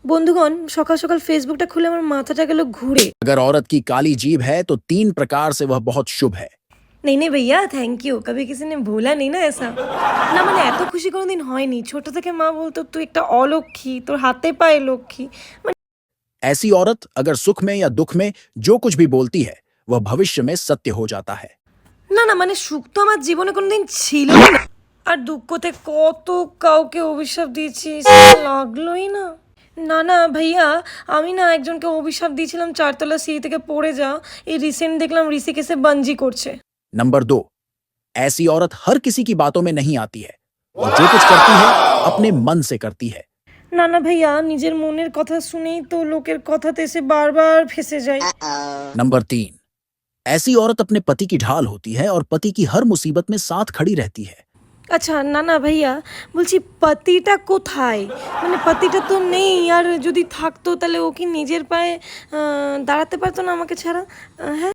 বন্ধুগণ, সকাল সকাল ফেসবুকটা খুলে আমার মাথাটা গেল ঘুরে। अगर औरत की काली जीभ है तो 3 प्रकार से वह बहुत शुभ है। नहीं नहीं भैया, थैंक यू, कभी किसी ने बोला नहीं ना ऐसा। না মানে এত খুশি কোনোদিন হয়নি। ছোট থেকে মা বলতো তুই একটা অলক্ষী, তোর হাতে পায়ে লক্ষ্মী। মানে ऐसी औरत अगर सुख में या दुख में जो कुछ भी बोलती है वह भविष्य में सत्य हो जाता है। না না মানে সুখ তো আমার জীবনে কোনোদিন ছিলই না। আর দুঃখতে কত কাউকে অভিশাপ দিয়েছি, লাগলোই না। না না ভাইয়া, আমি না একজনকে অভিশাপ দিয়েছিলাম 4 তলা সিঁড়ি থেকে পড়ে যা। এই রিসেন্ট দেখলাম ঋষিকেশে বাঞ্জি করছে। नंबर 2, ऐसी औरत हर किसी की बातों में नहीं आती है। वह जो कुछ करती है अपने मन से करती है। না না ভাইয়া, নিজের মনের কথা শুনেই তো লোকের কথাতে এসে বারবার ফেঁসে যায়। नंबर 3, ऐसी औरत अपने पति की ढाल होती है और पति की हर मुसीबत में साथ खड़ी रहती है। আচ্ছা না না ভাইয়া, বলছি পাতিটা কোথায়? মানে পাতিটা তো নেই। আর যদি থাকতো তাহলে ও কি নিজের পায়ে দাঁড়াতে পারতো না আমাকে ছাড়া? হ্যাঁ।